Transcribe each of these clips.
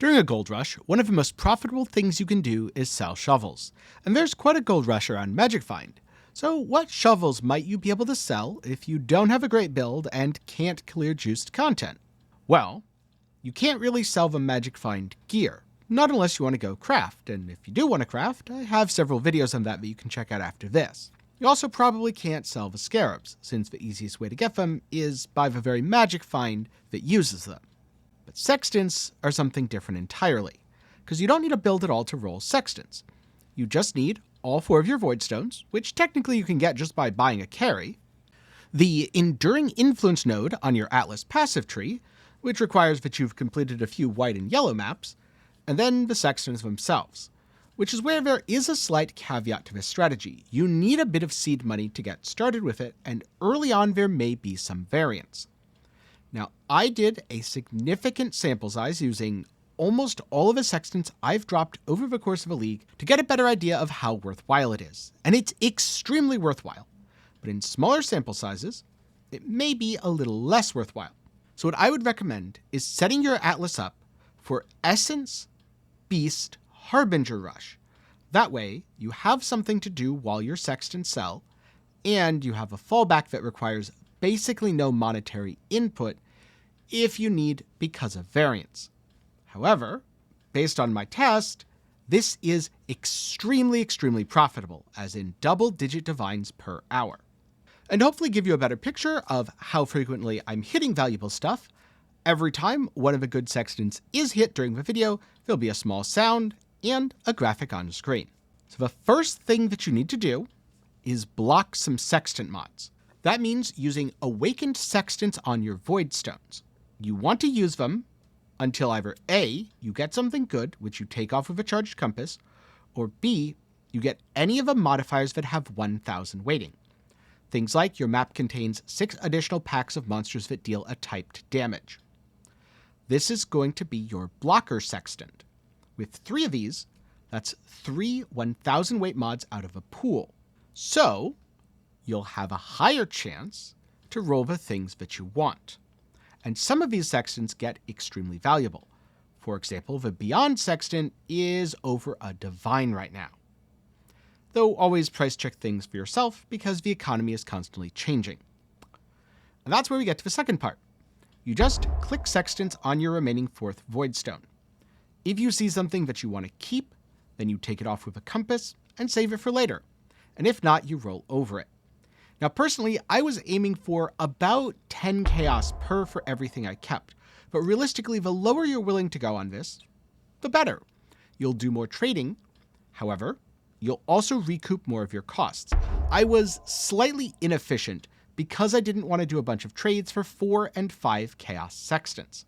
During a gold rush, one of the most profitable things you can do is sell shovels, and there's quite a gold rush around Magic Find. So what shovels might you be able to sell if you don't have a great build and can't clear juiced content? Well, you can't really sell the Magic Find gear, not unless you want to go craft, and if you do want to craft, I have several videos on that you can check out after this. You also probably can't sell the scarabs, since the easiest way to get them is by the very Magic Find that uses them. But sextants are something different entirely, because you don't need a build at all to roll sextants. You just need all 4 of your void stones, which technically you can get just by buying a carry, the Enduring Influence node on your Atlas passive tree, which requires that you've completed a few white and yellow maps, and then the sextants themselves, which is where there is a slight caveat to this strategy. You need a bit of seed money to get started with it, and early on there may be some variance. Now, I did a significant sample size using almost all of the sextants I've dropped over the course of a league to get a better idea of how worthwhile it is. And it's extremely worthwhile. But in smaller sample sizes, it may be a little less worthwhile. So what I would recommend is setting your Atlas up for Essence, Beast, Harbinger Rush. That way, you have something to do while your sextants sell, and you have a fallback that requires basically no monetary input if you need because of variance. However, based on my test, this is extremely profitable, as in double-digit divines per hour. And hopefully give you a better picture of how frequently I'm hitting valuable stuff. Every time one of the good sextants is hit during the video, there'll be a small sound and a graphic on screen. So the first thing that you need to do is block some sextant mods. That means using awakened sextants on your void stones. You want to use them until either A, you get something good, which you take off with a charged compass, or B, you get any of the modifiers that have 1000 weighting. Things like your map contains 6 additional packs of monsters that deal a typed damage. This is going to be your blocker sextant. With 3 of these, that's 3 1000 weight mods out of a pool. So, you'll have a higher chance to roll the things that you want. And some of these sextants get extremely valuable. For example, the Beyond Sextant is over a divine right now. Though always price check things for yourself because the economy is constantly changing. And that's where we get to the second part. You just click sextants on your remaining 4th void stone. If you see something that you want to keep, then you take it off with a compass and save it for later. And if not, you roll over it. Now personally, I was aiming for about 10 chaos per for everything I kept, but realistically the lower you're willing to go on this, the better. You'll do more trading, however, you'll also recoup more of your costs. I was slightly inefficient because I didn't want to do a bunch of trades for 4 and 5 chaos sextants.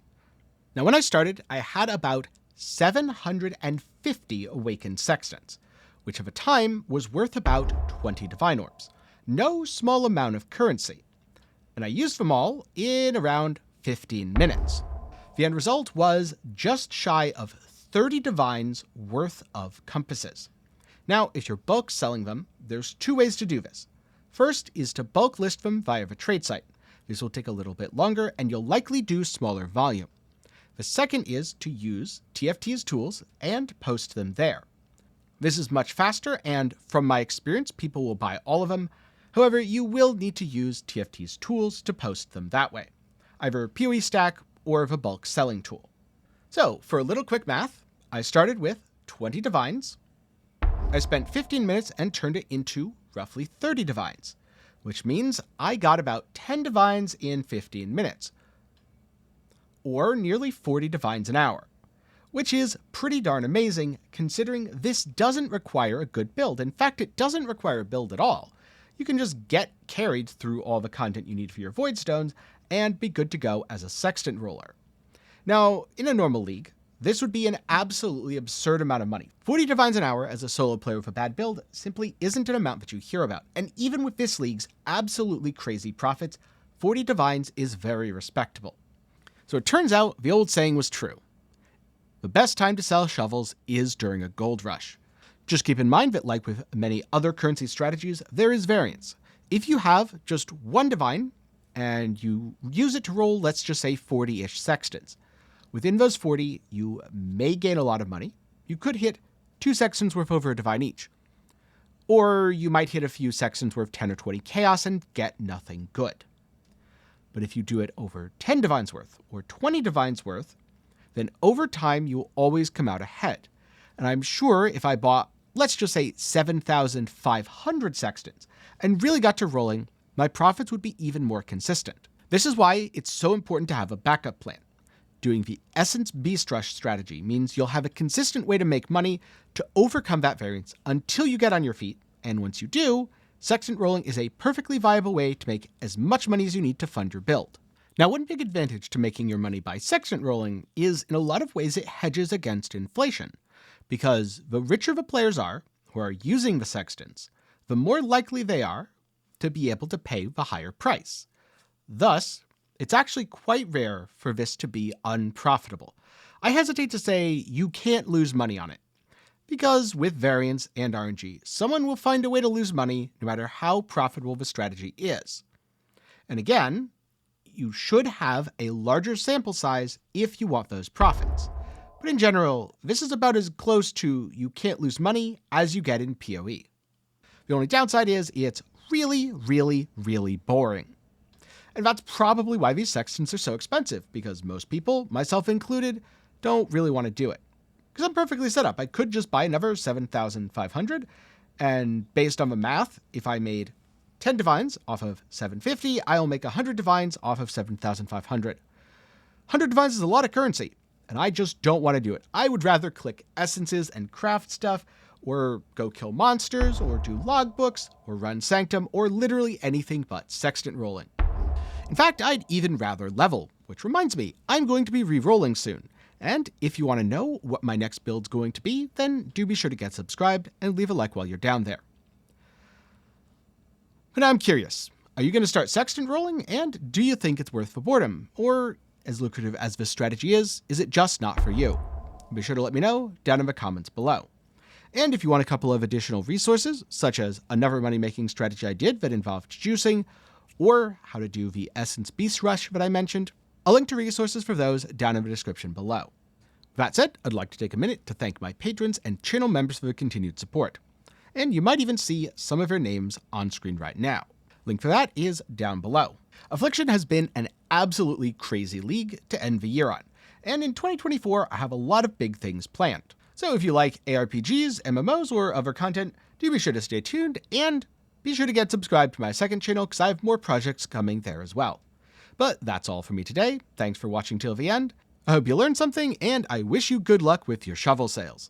Now when I started, I had about 750 awakened sextants, which of a time was worth about 20 divine orbs. No small amount of currency. And I used them all in around 15 minutes. The end result was just shy of 30 divines worth of compasses. Now, if you're bulk selling them, there's 2 ways to do this. First is to bulk list them via the trade site. This will take a little bit longer and you'll likely do smaller volume. The second is to use TFT's tools and post them there. This is much faster, and from my experience, people will buy all of them. However, you will need to use TFT's tools to post them that way, either PoE stack or the bulk selling tool. So, for a little quick math, I started with 20 divines. I spent 15 minutes and turned it into roughly 30 divines, which means I got about 10 divines in 15 minutes, or nearly 40 divines an hour, which is pretty darn amazing considering this doesn't require a good build. In fact, it doesn't require a build at all. You can just get carried through all the content you need for your void stones and be good to go as a sextant roller. Now, in a normal league, this would be an absolutely absurd amount of money. 40 divines an hour as a solo player with a bad build simply isn't an amount that you hear about. And even with this league's absolutely crazy profits, 40 divines is very respectable. So it turns out the old saying was true. The best time to sell shovels is during a gold rush. Just keep in mind that, like with many other currency strategies, there is variance. If you have just 1 divine and you use it to roll, let's just say 40-ish sextants, Within those 40, you may gain a lot of money. You could hit 2 sextants worth over a divine each. Or you might hit a few sextants worth 10 or 20 chaos and get nothing good. But if you do it over 10 divines worth or 20 divines worth, then over time you'll always come out ahead. And I'm sure if I bought, let's just say 7,500 sextants and really got to rolling, my profits would be even more consistent. This is why it's so important to have a backup plan. Doing the Essence Beast Rush strategy means you'll have a consistent way to make money to overcome that variance until you get on your feet, and once you do, sextant rolling is a perfectly viable way to make as much money as you need to fund your build. Now, one big advantage to making your money by sextant rolling is in a lot of ways it hedges against inflation, because the richer the players are who are using the sextants, the more likely they are to be able to pay the higher price. Thus, it's actually quite rare for this to be unprofitable. I hesitate to say you can't lose money on it, because with variance and RNG, someone will find a way to lose money no matter how profitable the strategy is. And again, you should have a larger sample size if you want those profits. But in general, this is about as close to you can't lose money as you get in PoE. The only downside is it's really, really, really boring. And that's probably why these sextants are so expensive, because most people, myself included, don't really want to do it. Because I'm perfectly set up. I could just buy another 7,500, and based on the math, if I made 10 divines off of 750, I'll make 100 divines off of 7,500. 100 divines is a lot of currency, and I just don't want to do it. I would rather click essences and craft stuff, or go kill monsters, or do logbooks, or run Sanctum, or literally anything but sextant rolling. In fact, I'd even rather level, which reminds me, I'm going to be re-rolling soon. And if you want to know what my next build's going to be, then do be sure to get subscribed and leave a like while you're down there. But now I'm curious, are you going to start sextant rolling, and do you think it's worth the boredom? Or, as lucrative as this strategy is it just not for you? Be sure to let me know down in the comments below. And if you want a couple of additional resources, such as another money-making strategy I did that involved juicing, or how to do the Essence Beast Rush that I mentioned, I'll link to resources for those down in the description below. That said, I'd like to take a minute to thank my patrons and channel members for their continued support. And you might even see some of their names on screen right now. Link for that is down below. Affliction has been an absolutely crazy league to end the year on, and in 2024 I have a lot of big things planned. So if you like ARPGs, MMOs, or other content, do be sure to stay tuned, and be sure to get subscribed to my second channel because I have more projects coming there as well. But that's all for me today. Thanks for watching till the end. I hope you learned something, and I wish you good luck with your shovel sales.